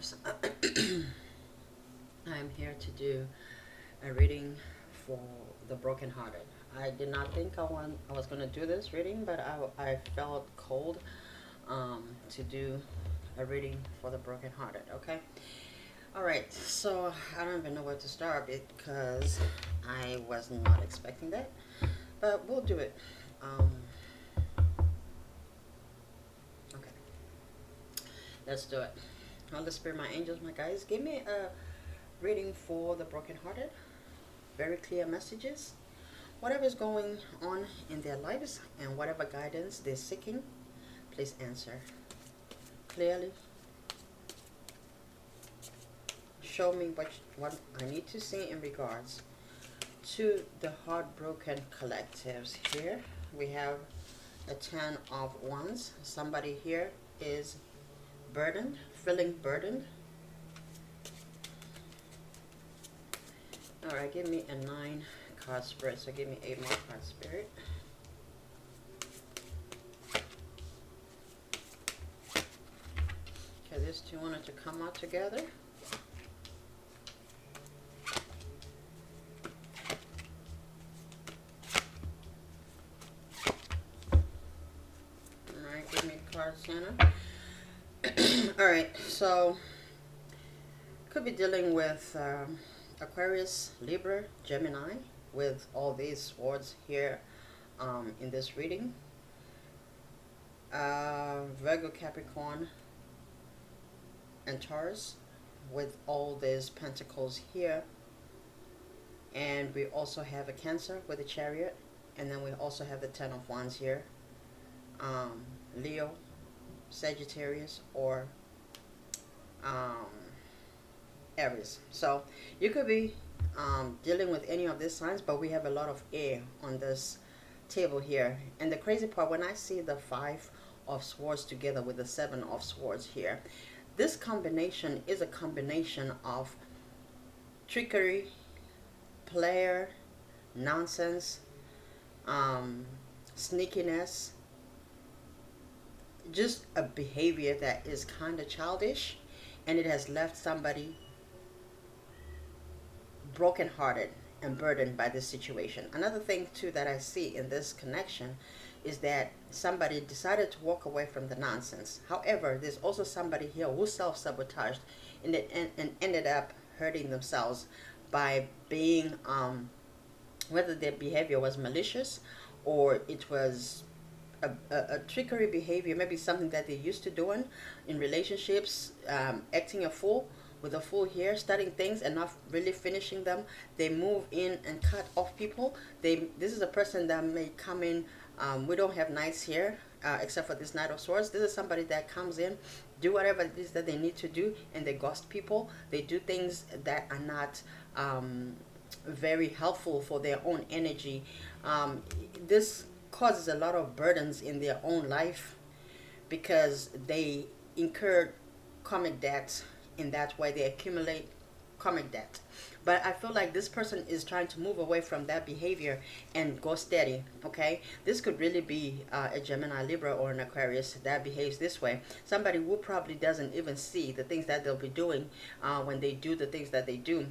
So I'm here to do a reading for the brokenhearted. I did not think I was going to do this reading, but I felt cold to do a reading for the brokenhearted. Okay. All right. So I don't even know where to start because I was not expecting that, but we'll do it. Um, okay. Let's do it. Holy Spirit, my angels, my guys, give me a reading for the brokenhearted. Very clear messages. Whatever is going on in their lives and whatever guidance they're seeking, please answer clearly. Show me what I need to see in regards to the heartbroken collectives. Here we have a 10 of wands. Somebody here is burdened, feeling burdened. All right, give me a 9 card spread. So give me 8 more card spirit. Okay, these two wanted to come out together. All right, give me card center. All right, so could be dealing with Aquarius, Libra, Gemini, with all these swords here in this reading. Virgo, Capricorn, and Taurus, with all these pentacles here. And we also have a Cancer with a Chariot, and then we also have the 10 of Wands here. Leo, Sagittarius, or um, Aries. So you could be dealing with any of these signs, but we have a lot of air on this table here. And the crazy part, when I see the 5 of Swords together with the 7 of Swords here, this combination is a combination of trickery, player, nonsense, sneakiness, just a behavior that is kind of childish, and it has left somebody brokenhearted and burdened by this situation. Another thing too that I see in this connection is that somebody decided to walk away from the nonsense. However, there's also somebody here who self-sabotaged and ended up hurting themselves by being whether their behavior was malicious or it was a trickery behavior, maybe something that they're used to doing in relationships, acting a fool with a fool here, starting things and not really finishing them. They move in and cut off people. This is a person that may come in. We don't have knights here, except for this Knight of Swords. This is somebody that comes in, do whatever it is that they need to do, and they ghost people. They do things that are not very helpful for their own energy. This causes a lot of burdens in their own life because they incur karmic debt. In that way they accumulate karmic debt. But I feel like this person is trying to move away from that behavior and go steady. Okay, this could really be a Gemini, Libra, or an Aquarius that behaves this way. Somebody who probably doesn't even see the things that they'll be doing when they do the things that they do.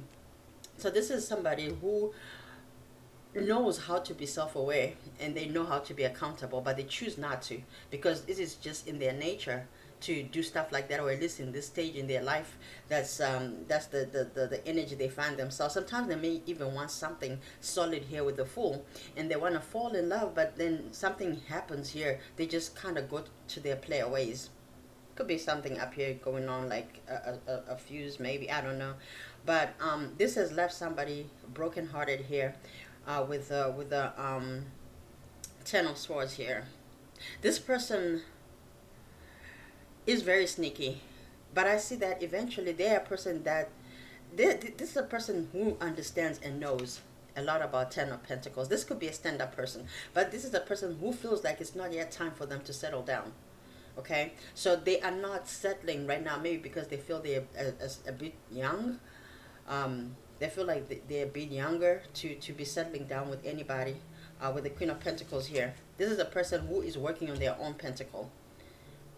So this is somebody who knows how to be self-aware and they know how to be accountable, but they choose not to because this is just in their nature to do stuff like that, or at least in this stage in their life. That's the energy they find themselves. Sometimes they may even want something solid here with the Fool, and they want to fall in love, but then something happens here. They just kind of go to their player ways. Could be something up here going on, like a fuse maybe, I don't know. But this has left somebody brokenhearted here, with the 10 of Swords here. This person is very sneaky, but I see that eventually they're a person that this is a person who understands and knows a lot about 10 of Pentacles. This could be a stand-up person, but this is a person who feels like it's not yet time for them to settle down. Okay, so they are not settling right now, maybe because they feel they're a bit young. They feel like they're a bit younger to be settling down with anybody. With the Queen of Pentacles here, this is a person who is working on their own pentacle,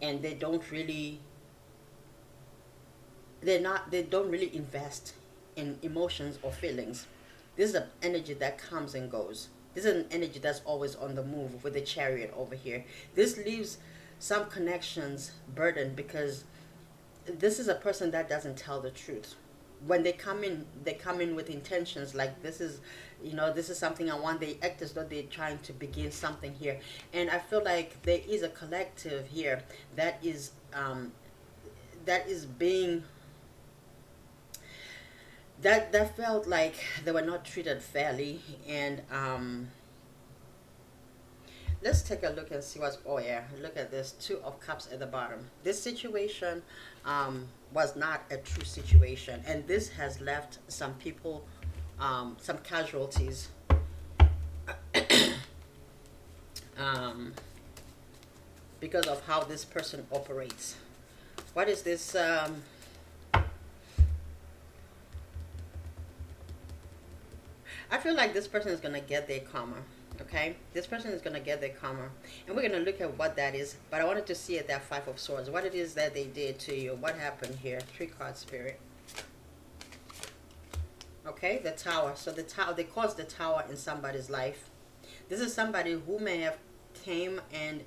and they don't really they don't really invest in emotions or feelings. This is an energy that comes and goes. This is an energy that's always on the move with the chariot over here. This leaves some connections burdened because this is a person that doesn't tell the truth. When they come in with intentions like this is, this is something I want. They act as though they're trying to begin something here, and I feel like there is a collective here that is being that felt like they were not treated fairly, and let's take a look and see what's. Oh yeah, look at this. Two of Cups at the bottom. This situation was not a true situation, and this has left some people, some casualties, um, because of how this person operates. What is this? I feel like this person is gonna get their karma. Okay, this person is gonna get their karma, and we're gonna look at what that is. But I wanted to see at that Five of Swords, what it is that they did to you. What happened here? Three card spirit. Okay, the Tower. So the Tower, they caused the Tower in somebody's life. This is somebody who may have came and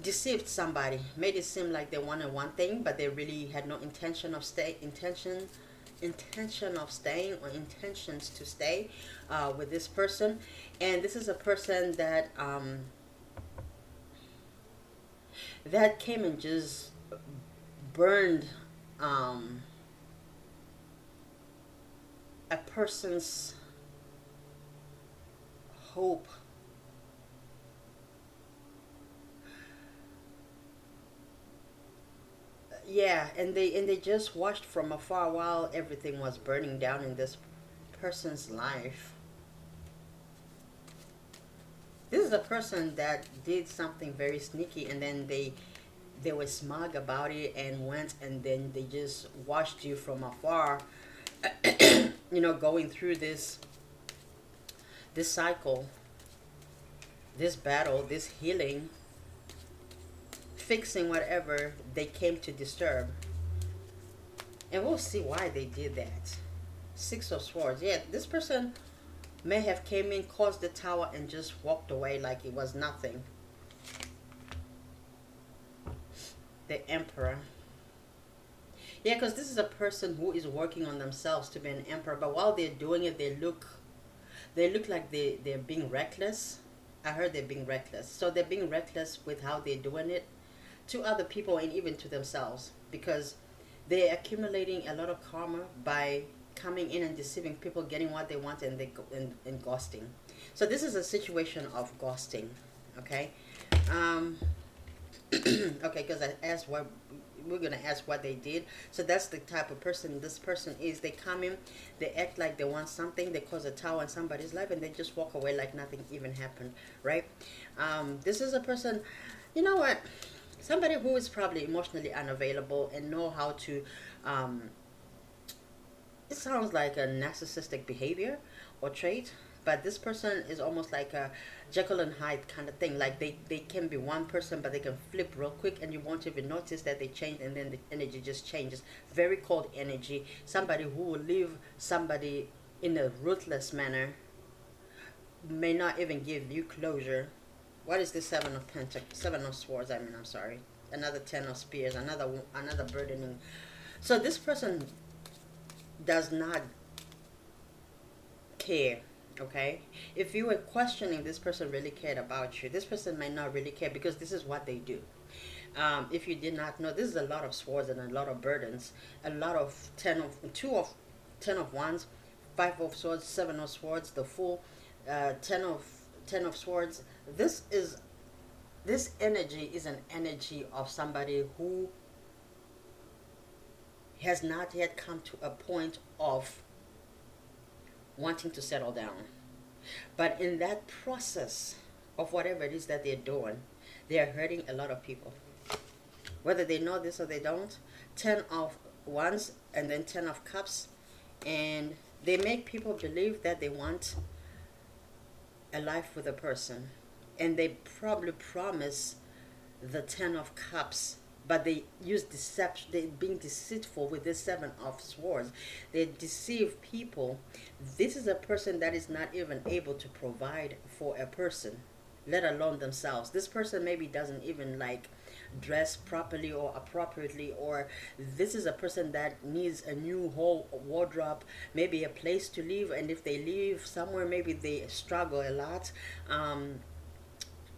deceived somebody, made it seem like they wanted one thing, but they really had no intention of intention of staying or intentions to stay with this person. And this is a person that that came and just burned a person's hope. Yeah, and they just watched from afar while everything was burning down in this person's life. This is a person that did something very sneaky, and then they were smug about it and went, and then they just watched you from afar, going through this cycle, this battle, this healing, fixing whatever they came to disturb. And we'll see why they did that. Six of Swords. Yeah, this person may have came in, caused the Tower, and just walked away like it was nothing. The Emperor. Yeah, because this is a person who is working on themselves to be an emperor, but while they're doing it, they look like they're being reckless. I heard they're being reckless. So they're being reckless with how they're doing it to other people and even to themselves, because they're accumulating a lot of karma by coming in and deceiving people, getting what they want, and they go and ghosting. So this is a situation of ghosting. Okay. um okay, because I asked what we're gonna ask what they did. So that's the type of person this person is. They come in, they act like they want something, they cause a Tower in somebody's life, and they just walk away like nothing even happened, right? This is a person, you know what, somebody who is probably emotionally unavailable and know how to um, it sounds like a narcissistic behavior or trait, but this person is almost like a Jekyll and Hyde kind of thing. Like they can be one person, but they can flip real quick, and you won't even notice that they changed, and then the energy just changes. Very cold energy. Somebody who will leave somebody in a ruthless manner, may not even give you closure. What is the Seven of Swords? I mean, I'm sorry. Another Ten of Spears. Another burdening. So this person does not care. Okay, if you were questioning this person really cared about you, this person may not really care, because this is what they do. If you did not know, this is a lot of swords and a lot of burdens, a lot of ten of wands, Five of Swords, Seven of Swords, the Fool, ten of Swords. This energy is an energy of somebody who has not yet come to a point of wanting to settle down. But in that process of whatever it is that they're doing, they are hurting a lot of people. Whether they know this or they don't. Ten of Wands and then Ten of Cups. And they make people believe that they want a life with a person. And they probably promise the Ten of Cups but they use deception. They being deceitful with this seven of swords. They deceive people. This is a person that is not even able to provide for a person, let alone themselves. This person maybe doesn't even like dress properly or appropriately, or this is a person that needs a new whole wardrobe, maybe a place to live, and if they live somewhere, maybe they struggle a lot.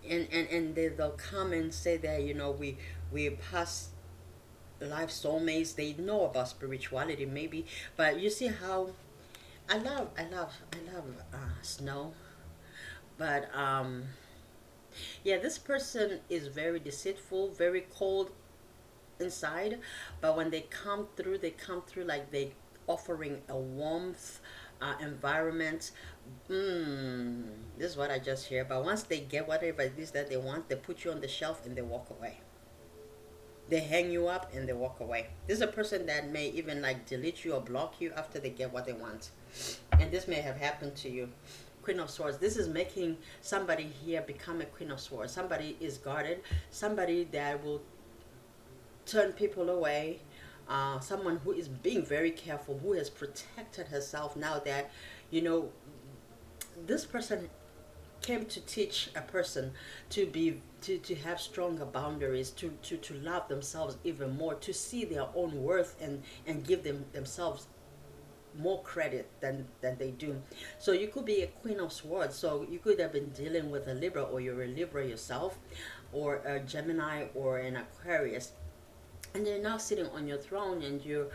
And they'll come and say that, we pass life soulmates. They know about spirituality maybe, but you see how I love Snow, but yeah, this person is very deceitful, very cold inside, but when they come through like they offering a warmth environment. This is what I just hear. But once they get whatever it is that they want, they put you on the shelf and they walk away. They hang you up and they walk away. This is a person that may even like delete you or block you after they get what they want. And this may have happened to you. Queen of Swords. This is making somebody here become a Queen of Swords. Somebody is guarded. Somebody that will turn people away. Someone who is being very careful, who has protected herself now that, you know, this person came to teach a person to have stronger boundaries, to love themselves even more, to see their own worth and give themselves more credit than they do. So you could be a Queen of Swords. So you could have been dealing with a Libra, or you're a Libra yourself, or a Gemini, or an Aquarius, and they're now sitting on your throne, and you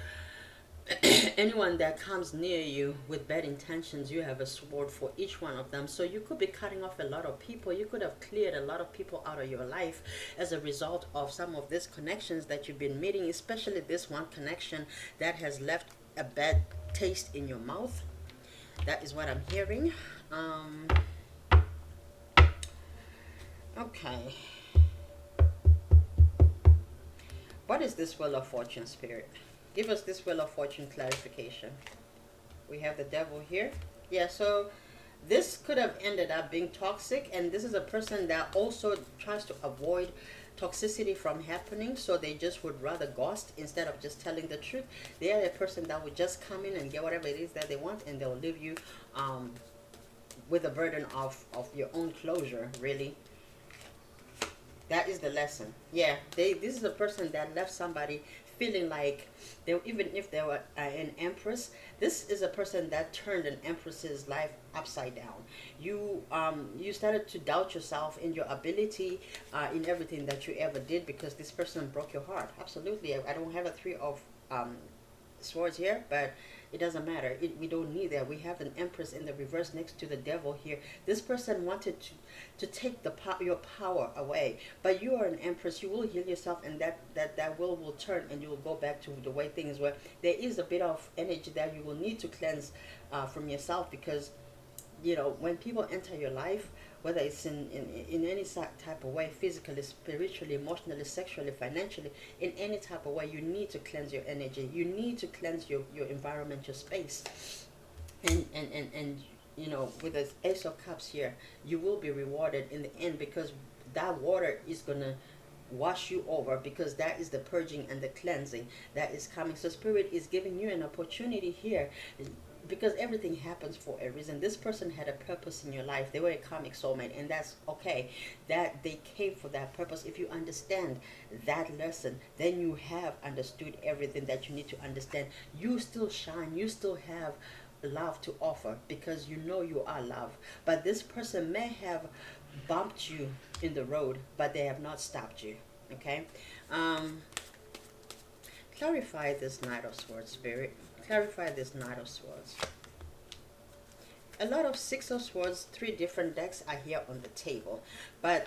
anyone that comes near you with bad intentions, you have a sword for each one of them. So you could be cutting off a lot of people. You could have cleared a lot of people out of your life as a result of some of these connections that you've been meeting, especially this one connection that has left a bad taste in your mouth. That is what I'm hearing. Okay. What is this Wheel of Fortune, Spirit? Give us this Wheel of Fortune clarification. We have the Devil here. Yeah, so this could have ended up being toxic, and this is a person that also tries to avoid toxicity from happening, so they just would rather ghost instead of just telling the truth. They are a person that would just come in and get whatever it is that they want, and they'll leave you with the burden of your own closure, really. That is the lesson. Yeah, this is a person that left somebody feeling like they, even if they were an empress, this is a person that turned an empress's life upside down. You started to doubt yourself in your ability, in everything that you ever did, because this person broke your heart. Absolutely. I don't have a three of swords here, but it doesn't matter. We don't need that. We have an empress in the reverse next to the devil here. This person wanted to take your power away, but you are an empress. You will heal yourself, and that will turn, and you will go back to the way things were. There is a bit of energy that you will need to cleanse from yourself, because when people enter your life, whether it's in any type of way, physically, spiritually, emotionally, sexually, financially, in any type of way, you need to cleanse your energy. You need to cleanse your environment, your space. And with the Ace of Cups here, you will be rewarded in the end, because that water is going to wash you over, because that is the purging and the cleansing that is coming. So Spirit is giving you an opportunity here, because everything happens for a reason. This person had a purpose in your life. They were a karmic soulmate, and that's okay. That they came for that purpose. If you understand that lesson, then you have understood everything that you need to understand. You still shine. You still have love to offer, because you are love. But this person may have bumped you in the road, but they have not stopped you. Okay? Clarify this Knight of Swords, Spirit. Clarify this Knight of Swords. A lot of Six of Swords, 3 different decks are here on the table. But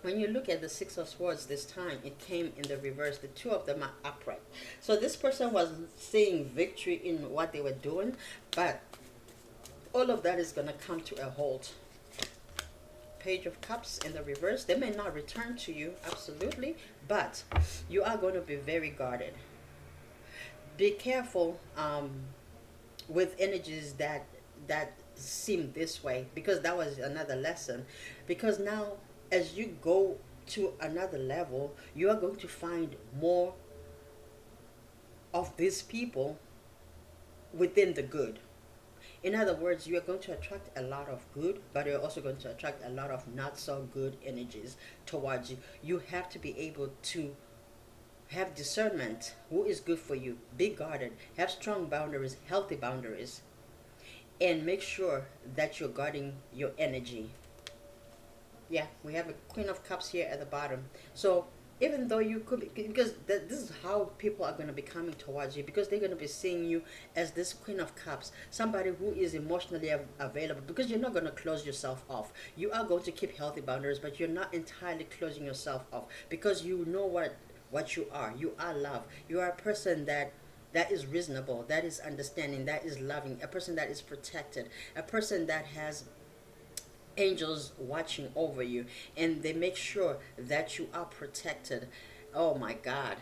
when you look at the Six of Swords this time, it came in the reverse. The 2 of them are upright. So this person was seeing victory in what they were doing, but all of that is going to come to a halt. Page of Cups in the reverse. They may not return to you, absolutely, but you are going to be very guarded. Be careful with energies that seem this way, because that was another lesson. Because now, as you go to another level, you are going to find more of these people within the good. In other words, you are going to attract a lot of good, but you're also going to attract a lot of not so good energies towards you. You have to be able to have discernment who is good for you, be guarded, have strong boundaries, healthy boundaries, and make sure that you're guarding your energy. Yeah, we have a Queen of Cups here at the bottom. So even though you could be, because this is how people are going to be coming towards you, because they're going to be seeing you as this Queen of Cups, somebody who is emotionally available, because you're not going to close yourself off. You are going to keep healthy boundaries, but you're not entirely closing yourself off, because you know what you are. You are love. You are a person that is reasonable, that is understanding, that is loving, a person that is protected, a person that has angels watching over you, and they make sure that you are protected. Oh my God,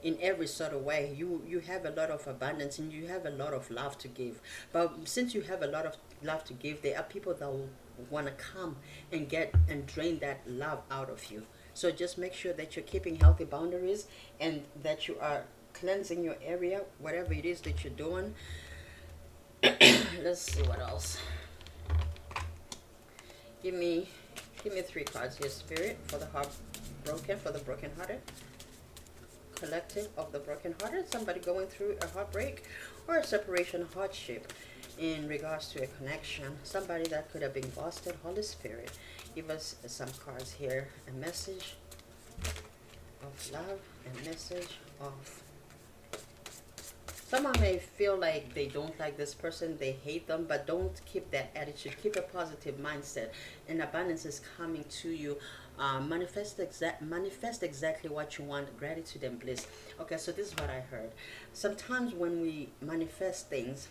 in every sort of way. You have a lot of abundance, and you have a lot of love to give. But since you have a lot of love to give, there are people that will want to come and get and drain that love out of you. So just make sure that you're keeping healthy boundaries, and that you are cleansing your area, whatever it is that you're doing. Let's see what else. Give me give me three cards here, Spirit, for the heartbroken, for the brokenhearted. Collective of the brokenhearted, somebody going through a heartbreak or a separation hardship in regards to a connection, somebody that could have been busted. Holy Spirit, give us some cards here. A message of love, a message of... Someone may feel like they don't like this person, they hate them, but don't keep that attitude. Keep a positive mindset, and abundance is coming to you. Manifest exactly what you want. Gratitude and bliss. Okay, so this is what I heard. Sometimes when we manifest things,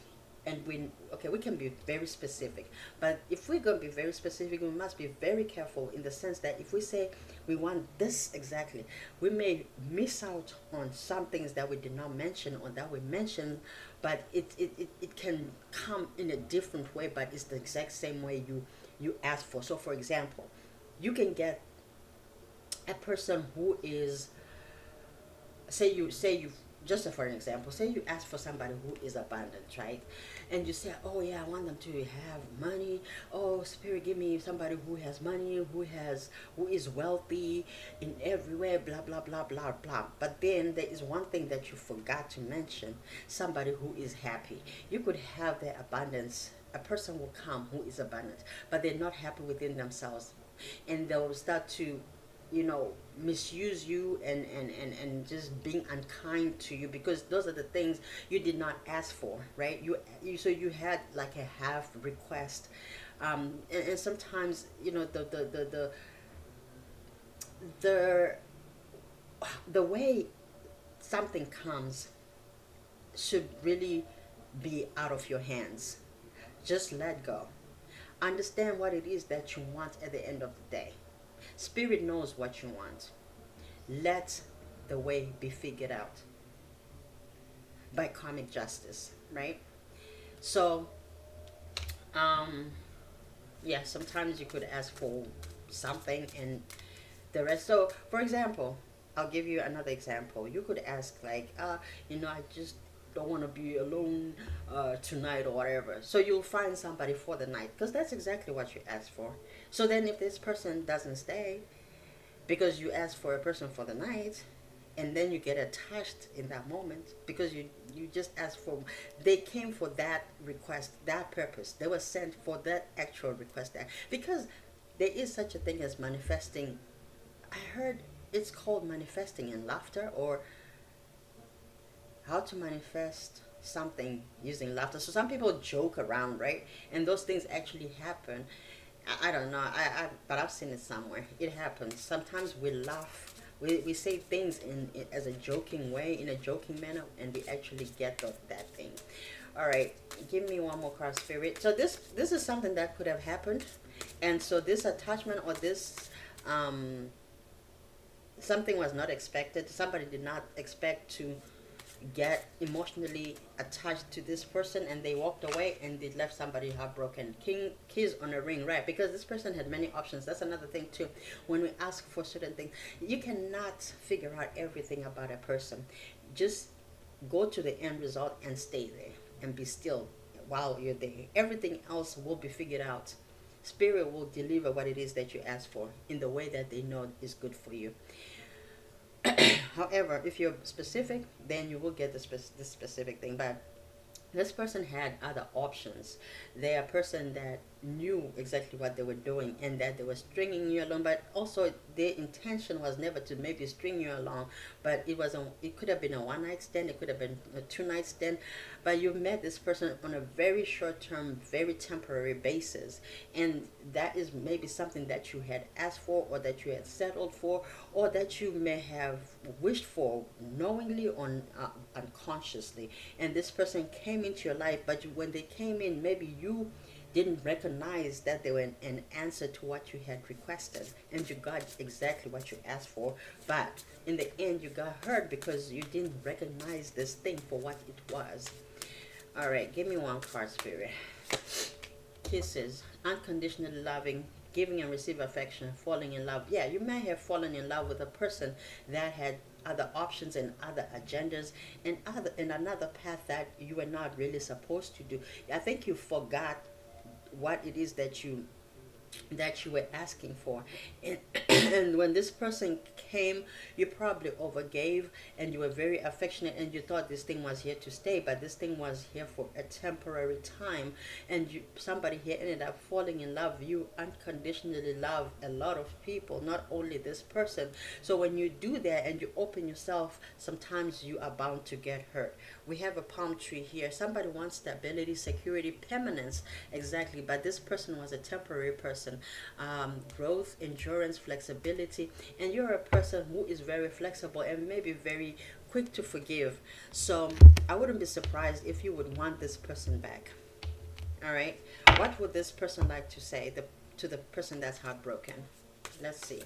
and we can be very specific, but if we're going to be very specific, we must be very careful, in the sense that if we say we want this exactly, we may miss out on some things that we did not mention, or that we mentioned, but it can come in a different way, but it's the exact same way you asked for. So for example, you can get a person who is, say you just for an example, say you ask for somebody who is abundant, right? And you say, oh yeah, I want them to have money. Oh, Spirit, give me somebody who has money, who is wealthy in every way, blah blah blah blah blah. But then there is one thing that you forgot to mention: somebody who is happy. You could have their abundance. A person will come who is abundant, but they're not happy within themselves, and they'll start to, misuse you, and just being unkind to you, because those are the things you did not ask for, right? So you had like a half request. And sometimes, the the way something comes should really be out of your hands. Just let go. Understand what it is that you want at the end of the day. Spirit knows what you want. Let the way be figured out by karmic justice, right? So, yeah, sometimes you could ask for something and the rest. So, for example, I'll give you another example. You could ask, like, I just don't want to be alone tonight, or whatever. So you'll find somebody for the night, because that's exactly what you asked for. So then if this person doesn't stay because you asked for a person for the night, and then you get attached in that moment, because you just asked for, they came for that request, that purpose, they were sent for that actual request there, because there is such a thing as manifesting. I heard it's called manifesting in laughter, or how to manifest something using laughter. So some people joke around, right? And those things actually happen. I don't know. But I've seen it somewhere. It happens. Sometimes we laugh. We say things in as a joking way, in a joking manner, and we actually get that thing. All right, give me one more card, Spirit. So this is something that could have happened, and so this attachment, or this something was not expected. Somebody did not expect to get emotionally attached to this person and they walked away and they left somebody heartbroken. Keys on a ring, right? Because this person had many options. That's another thing too. When we ask for certain things, you cannot figure out everything about a person. Just go to the end result and stay there and be still while you're there. Everything else will be figured out. Spirit will deliver what it is that you ask for in the way that they know is good for you. However, if you're specific, then you will get the specific thing. But this person had other options. They're a person that knew exactly what they were doing and that they were stringing you along, but also their intention was never to maybe string you along, but it could have been a one night stand, it could have been a 2 night stand, but you met this person on a very short term, very temporary basis, and that is maybe something that you had asked for or that you had settled for or that you may have wished for knowingly or unconsciously, and this person came into your life, but when they came in, maybe you didn't recognize that they were an answer to what you had requested, and you got exactly what you asked for, but in the end you got hurt because you didn't recognize this thing for what it was. All right, give me one card, Spirit. Kisses, unconditionally loving, giving and receive affection, falling in love. Yeah, you may have fallen in love with a person that had other options and other agendas and another path that you were not really supposed to do. I think you forgot what it is that you were asking for, and, and when this person came, you probably overgave and you were very affectionate and you thought this thing was here to stay, but this thing was here for a temporary time, and somebody here ended up falling in love. You unconditionally love a lot of people, not only this person. So when you do that and you open yourself, sometimes you are bound to get hurt. We have a palm tree here. Somebody wants stability, security, permanence, exactly, but this person was a temporary person. Growth, endurance, flexibility, and you're a person who is very flexible and maybe very quick to forgive. So I wouldn't be surprised if you would want this person back. All right, what would this person like to say to the person that's heartbroken? Let's see.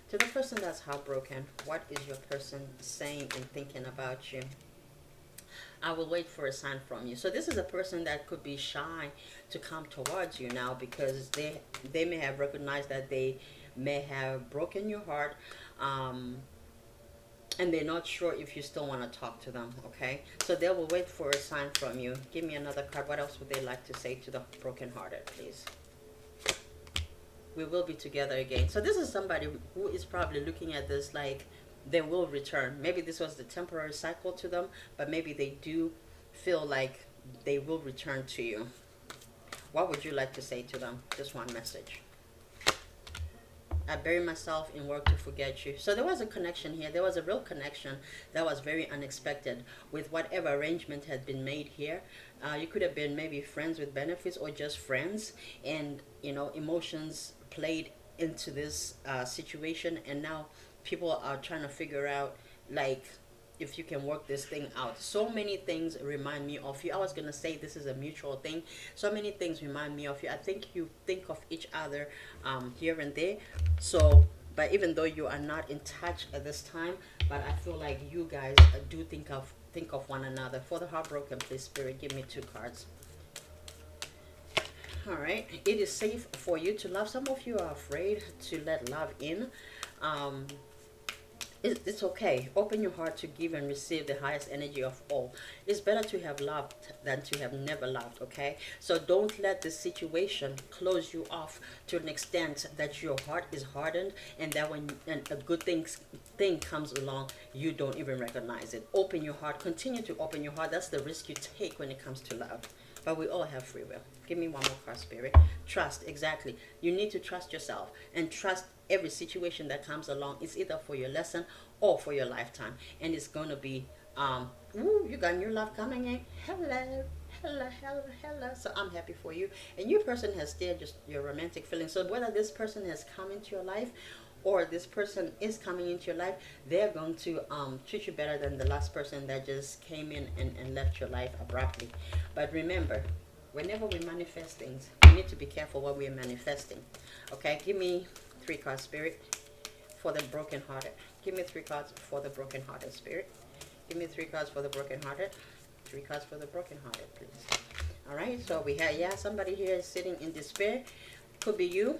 To the person that's heartbroken, what is your person saying and thinking about you? I will wait for a sign from you. So this is a person that could be shy to come towards you now because they may have recognized that they may have broken your heart, and they're not sure if you still want to talk to them. Okay, so they will wait for a sign from you. Give me another card. What else would they like to say to the brokenhearted, please? We will be together again. So this is somebody who is probably looking at this like they will return. Maybe this was the temporary cycle to them, but maybe they do feel like they will return to you. What would you like to say to them? Just one message. I bury myself in work to forget you. So there was a connection here. There was a real connection that was very unexpected with whatever arrangement had been made here. You could have been maybe friends with benefits or just friends, and emotions played into this situation, and now people are trying to figure out like if you can work this thing out. So many things remind me of you. I was gonna say this is a mutual thing. So many things remind me of you. I think you think of each other here and there. So, but even though you are not in touch at this time, but I feel like you guys do think of one another. For the heartbroken, please, Spirit, give me 2 cards. All right, it is safe for you to love. Some of you are afraid to let love in. It's okay. Open your heart to give and receive the highest energy of all. It's better to have loved than to have never loved, okay? So don't let the situation close you off to an extent that your heart is hardened and that when a good thing comes along, you don't even recognize it. Open your heart. Continue to open your heart. That's the risk you take when it comes to love. But we all have free will. Give me one more card, Spirit. Trust, exactly. You need to trust yourself and trust every situation that comes along. It's either for your lesson or for your lifetime. And it's going to be, you got new love coming in. Hello, hello, hello, hello. So I'm happy for you. And your person has still just your romantic feelings. So whether this person has come into your life or this person is coming into your life, they're going to treat you better than the last person that just came in and left your life abruptly. But remember, whenever we manifest things, we need to be careful what we are manifesting. Okay, give me 3 cards, Spirit, for the brokenhearted. Give me 3 cards for the brokenhearted, Spirit. Give me 3 cards for the brokenhearted. 3 cards for the brokenhearted, please. All right, so we have, yeah, somebody here is sitting in despair. Could be you.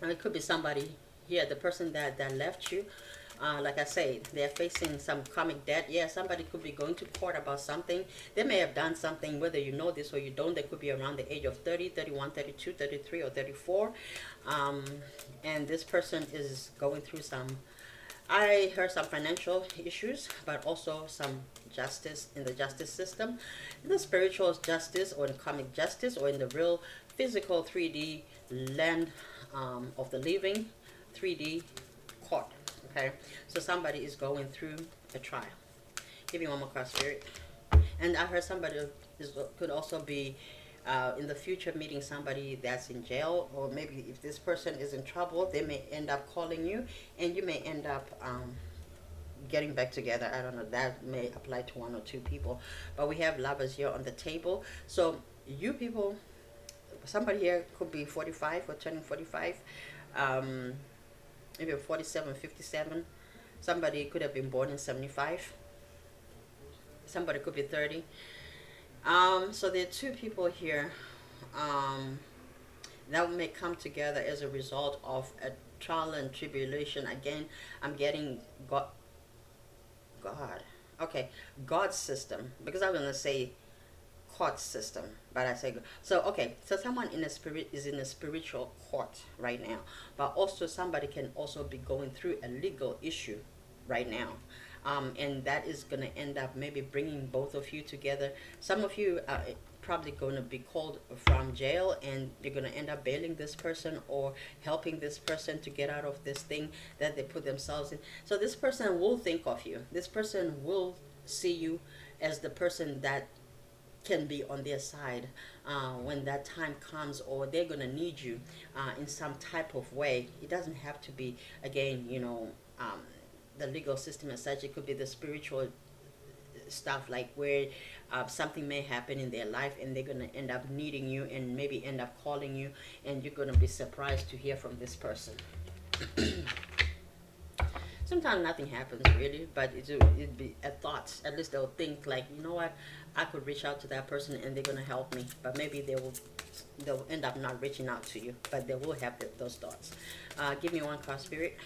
It could be somebody here, the person that left you. Like I said, they're facing some karmic debt. Yeah, somebody could be going to court about something. They may have done something, whether you know this or you don't. They could be around the age of 30, 31, 32, 33, or 34. And this person is going through some, I heard some financial issues, but also some justice in the justice system, in the spiritual justice or in karmic justice or in the real physical 3D land of the living, 3D court. Okay, so somebody is going through a trial. Give me one more card, Spirit. And I heard somebody could also be in the future meeting somebody that's in jail, or maybe if this person is in trouble, they may end up calling you, and you may end up getting back together. I don't know, that may apply to 1 or 2 people, but we have lovers here on the table. So you people, somebody here could be 45 or turning 45, maybe 47, 57. Somebody could have been born in 75. Somebody could be 30. So there are 2 people here that may come together as a result of a trial and tribulation. Again, I'm getting God. Okay, God's system, because I'm gonna say court system, but I say so. Okay, so someone in a spirit is in a spiritual court right now, but also somebody can also be going through a legal issue right now. And that is going to end up maybe bringing both of you together. Some of you are probably going to be called from jail, and you're going to end up bailing this person or helping this person to get out of this thing that they put themselves in. So this person will think of you. This person will see you as the person that can be on their side when that time comes, or they're going to need you in some type of way. It doesn't have to be, again, the legal system as such. It could be the spiritual stuff, like where something may happen in their life and they're going to end up needing you and maybe end up calling you, and you're going to be surprised to hear from this person. Sometimes nothing happens really, but it'd be a thought. At least they'll think like, you know what, I could reach out to that person and they're going to help me, but maybe they'll end up not reaching out to you, but they will have those thoughts. Give me 1 card, Spirit.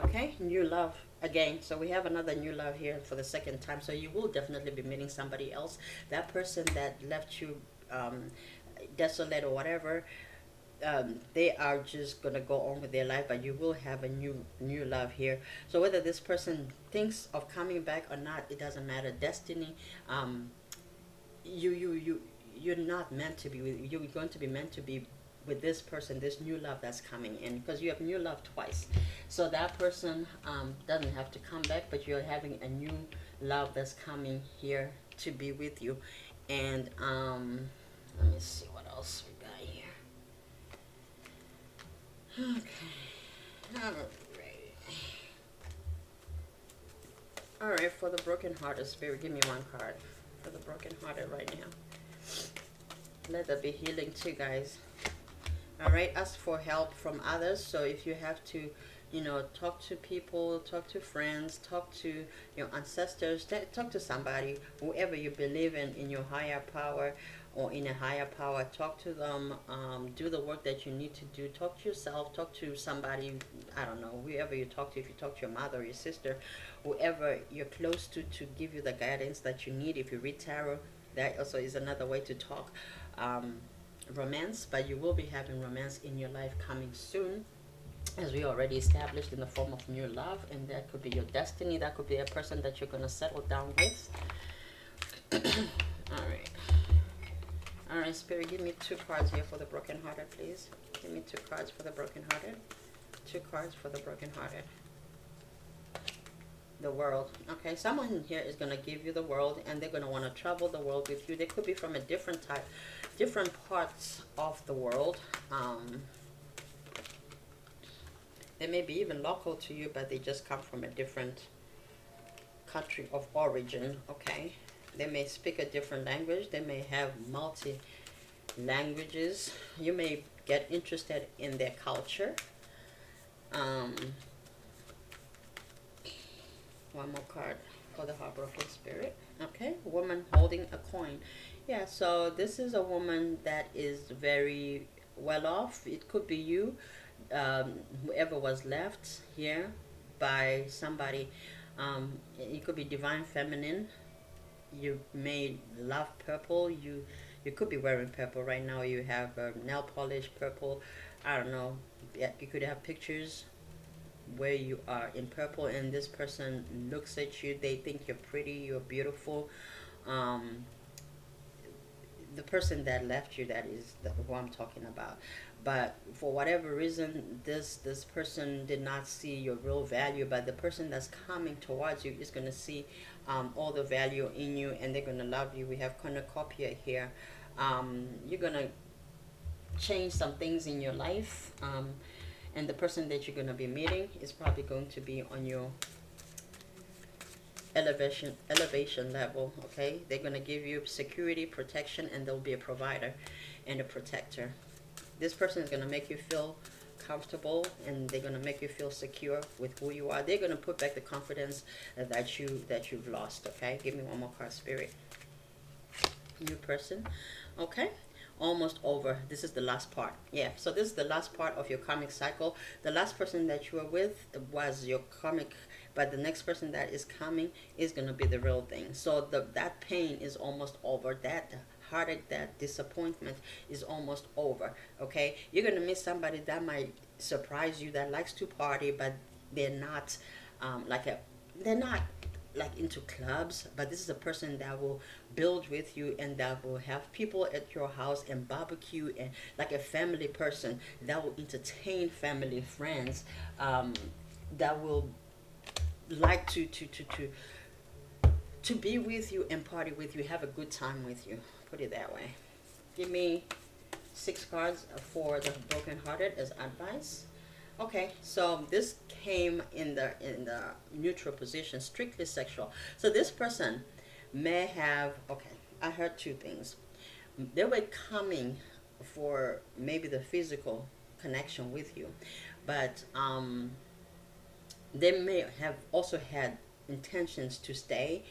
Okay, new love again. So we have another new love here for the second time. So you will definitely be meeting somebody else. That person that left you desolate or whatever, they are just gonna go on with their life, but you will have a new love here. So whether this person thinks of coming back or not, it doesn't matter. Destiny, you're not meant to be with. You're going to be meant to be with this person, this new love that's coming in, because you have new love twice. So that person doesn't have to come back, but you're having a new love that's coming here to be with you. And let me see what else we got here. Okay, all right, for the broken hearted, Spirit, give me 1 card for the broken hearted right now. Let there be healing too, guys. All right, ask for help from others. So if you have to, talk to people, talk to friends, talk to your ancestors, talk to somebody, whoever you believe in your higher power or in a higher power, talk to them, do the work that you need to do, talk to yourself, talk to somebody, I don't know, whoever you talk to. If you talk to your mother or your sister, whoever you're close to give you the guidance that you need. If you read tarot, that also is another way to talk. Romance, but you will be having romance in your life coming soon, as we already established, in the form of new love, and that could be your destiny. That could be a person that you're going to settle down with. All right, Spirit, give me 2 cards here for the brokenhearted, please. Give me 2 cards for the brokenhearted. 2 cards for the brokenhearted. The world. Okay, someone here is going to give you the world, and they're going to want to travel the world with you. They could be from a different parts of the world. They may be even local to you, but they just come from a different country of origin. Okay, they may speak a different language. They may have multi languages. You may get interested in their culture. One more card for the Heartbroken Spirit. Okay, woman holding a coin. Yeah, so this is a woman that is very well off. It could be you, whoever was left here by somebody. It could be divine feminine. You may love purple. You could be wearing purple right now. You have nail polish purple. I don't know. Yeah, you could have pictures where you are in purple and this person looks at you. They think you're pretty, you're beautiful. um, the person that left you, that is who I'm talking about. But for whatever reason, this person did not see your real value. But the person that's coming towards you is going to see all the value in you, and they're going to love you. We have cornucopia here. You're going to change some things in your life. And the person that you're going to be meeting is probably going to be on your elevation level. Okay, they're going to give you security, protection, and they'll be a provider and a protector. This person is going to make you feel comfortable, and they're going to make you feel secure with who you are. They're going to put back the confidence that you've lost. Okay, give me one more card, Spirit. New person. Okay, almost over. This is the last part. Yeah, so this is the last part of your karmic cycle. The last person that you were with was your karmic, but the next person that is coming is going to be the real thing. So that pain is almost over. That heartache, that disappointment is almost over. Okay, you're going to meet somebody that might surprise you, that likes to party, but they're not they're not like into clubs. But this is a person that will build with you, and that will have people at your house and barbecue, and like a family person that will entertain family friends, that will like to be with you and party with you, have a good time with you, put it that way. Give me 6 cards for the brokenhearted as advice. Okay, so this came in the neutral position, strictly sexual. So this person may have, okay, I heard 2 things. They were coming for maybe the physical connection with you, but they may have also had intentions to stay,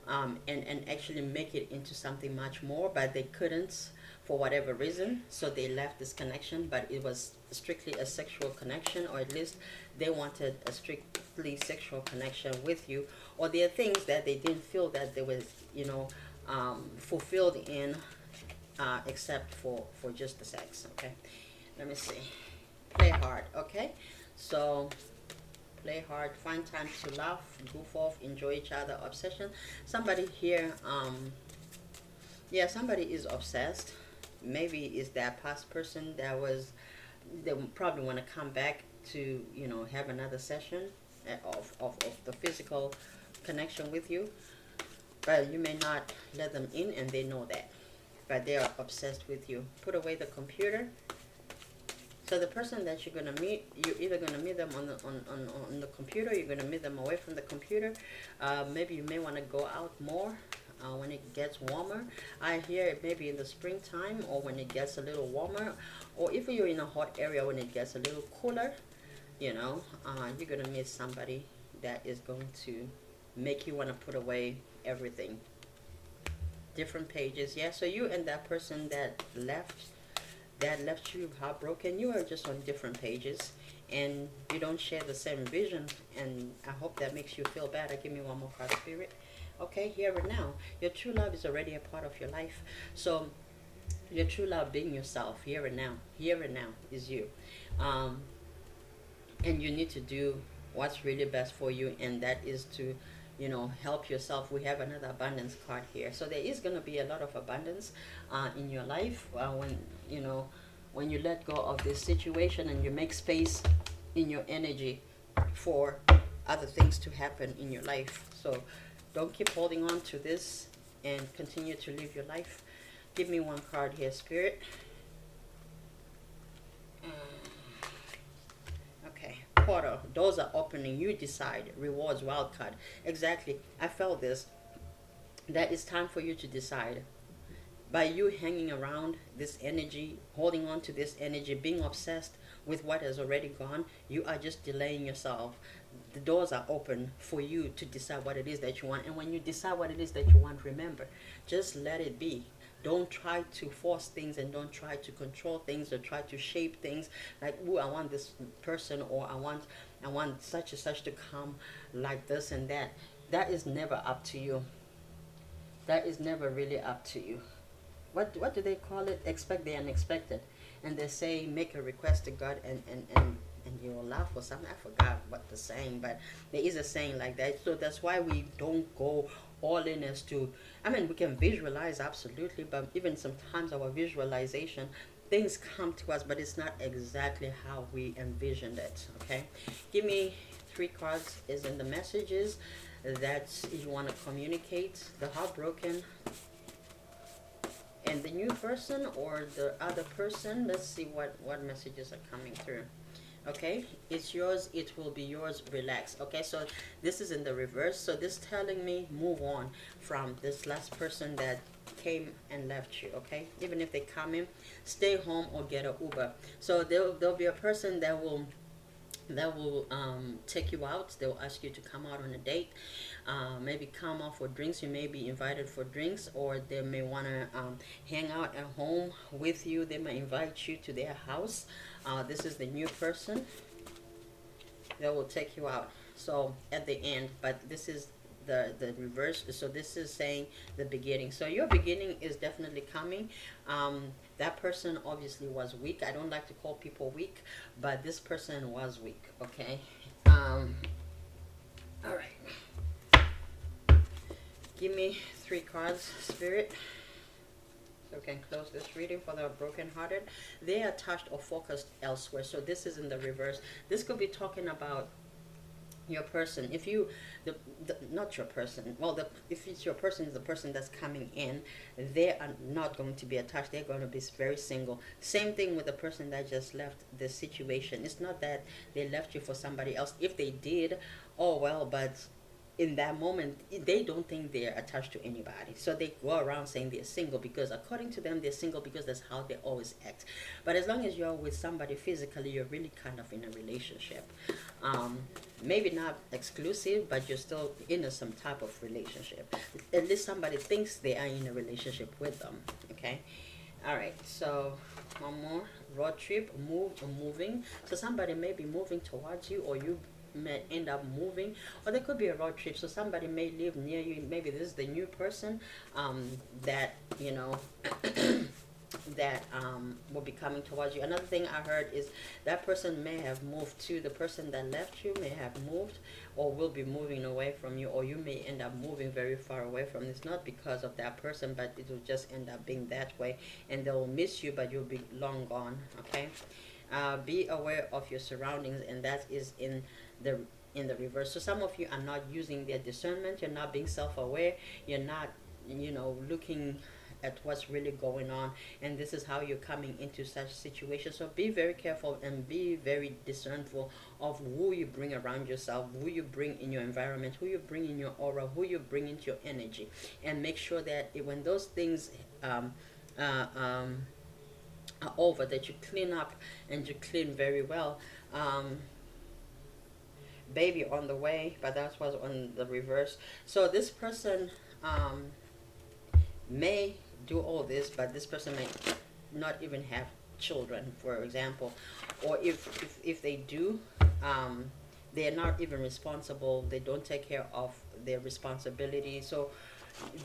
and actually make it into something much more, but they couldn't for whatever reason, so they left this connection. But it was strictly a sexual connection, or at least they wanted a strictly sexual connection with you, or there are things that they didn't feel that they was, fulfilled in, except for just the sex. Okay, let me see. Play hard. Okay, so play hard, find time to laugh, goof off, enjoy each other. Obsession. Somebody here, yeah, somebody is obsessed. Maybe it's that past person that was, they probably want to come back to, have another session of the physical connection with you. But you may not let them in, and they know that. But they are obsessed with you. Put away the computer. So the person that you're gonna meet, you're either gonna meet them on the computer, you're gonna meet them away from the computer. Maybe you may want to go out more when it gets warmer. I hear it maybe in the springtime, or when it gets a little warmer, or if you're in a hot area when it gets a little cooler. You're gonna meet somebody that is going to make you want to put away everything. Different pages, yeah. So you and that person that left you heartbroken, you are just on different pages, and you don't share the same vision. And I hope that makes you feel better. Give me one more card, Spirit. Okay, here and now, your true love is already a part of your life. So your true love being yourself, here and now is you. And you need to do what's really best for you, and that is to help yourself. We have another abundance card here, so there is going to be a lot of abundance in your life when you let go of this situation, and you make space in your energy for other things to happen in your life. So don't keep holding on to this, and continue to live your life. Give me one card here, Spirit. Okay, portal. Doors are opening. You decide. Rewards, wild card. Exactly. I felt this. That it's time for you to decide. By you hanging around this energy, holding on to this energy, being obsessed with what has already gone, you are just delaying yourself. The doors are open for you to decide what it is that you want. And when you decide what it is that you want, remember, just let it be. Don't try to force things, and don't try to control things or try to shape things like, oh, I want this person, or I want such and such to come like this and that. That is never up to you. That is never really up to you. What do they call it? Expect the unexpected. And they say make a request to God, and you will laugh or something. I forgot what the saying, but there is a saying like that. So that's why we don't go all in as to, I mean, we can visualize absolutely, but even sometimes our visualization, things come to us, but it's not exactly how we envisioned it. Okay, give me three cards is in the messages that you want to communicate. The heartbroken, and the new person or the other person. Let's see what messages are coming through. Okay, it's yours, it will be yours, relax. Okay, so this is in the reverse, so this telling me move on from this last person that came and left you. Okay, even if they come in, stay home or get a Uber. So there'll be a person that will take you out. They'll ask you to come out on a date, maybe come out for drinks. You may be invited for drinks, or they may want to hang out at home with you. They may invite you to their house. This is the new person that will take you out, so at the end. But this is the reverse, so this is saying the beginning. So your beginning is definitely coming. That person obviously was weak. I don't like to call people weak, but this person was weak. Okay. All right, give me three cards, Spirit, so we can close this reading for the brokenhearted. They are touched or focused elsewhere. So this is in the reverse. This could be talking about your person. If you the not your person, well, if it's your person, is the person that's coming in, they are not going to be attached. They're going to be very single. Same thing with the person that just left the situation. It's not that they left you for somebody else. If they did, oh well, but in that moment they don't think they're attached to anybody, so they go around saying they're single because according to them they're single because that's how they always act. But as long as you're with somebody physically, you're really kind of in a relationship. Maybe not exclusive, but you're still in some type of relationship. At least somebody thinks they are in a relationship with them. Okay. All right, so one more. Road trip, move or moving. So somebody may be moving towards you, or you may end up moving, or there could be a road trip. So somebody may live near you. Maybe this is the new person that that will be coming towards you. Another thing I heard is that person may have moved too. The person that left you may have moved or will be moving away from you, or you may end up moving very far away from this. Not because of that person, but it will just end up being that way, and they'll miss you, but you'll be long gone. Okay. Be aware of your surroundings, and that is the in the reverse. So some of you are not using their discernment. You're not being self-aware. You're not, looking at what's really going on, and this is how you're coming into such situations. So be very careful and be very discernful of who you bring around yourself, who you bring in your environment, who you bring in your aura, who you bring into your energy, and make sure that when those things are over, that you clean up and you clean very well. Baby on the way, but that was on the reverse. So this person may do all this, but this person may not even have children, for example, or if they do, they're not even responsible. They don't take care of their responsibility. So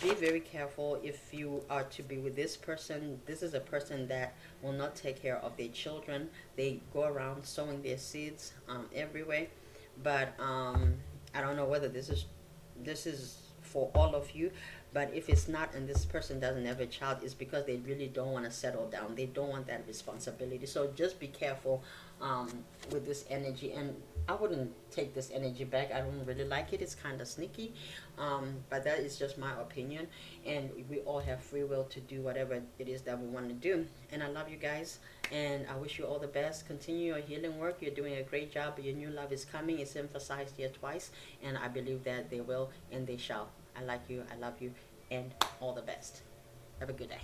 be very careful if you are to be with this person. This is a person that will not take care of their children. They go around sowing their seeds everywhere. But I don't know whether this is for all of you, but if it's not, and this person doesn't have a child, it's because they really don't want to settle down. They don't want that responsibility. So just be careful with this energy. And I wouldn't take this energy back. I don't really like it. It's kind of sneaky, but that is just my opinion. And we all have free will to do whatever it is that we want to do. And I love you guys, and I wish you all the best. Continue your healing work. You're doing a great job. Your new love is coming. It's emphasized here twice, and I believe that they will and they shall. I like you. I love you, and all the best. Have a good day.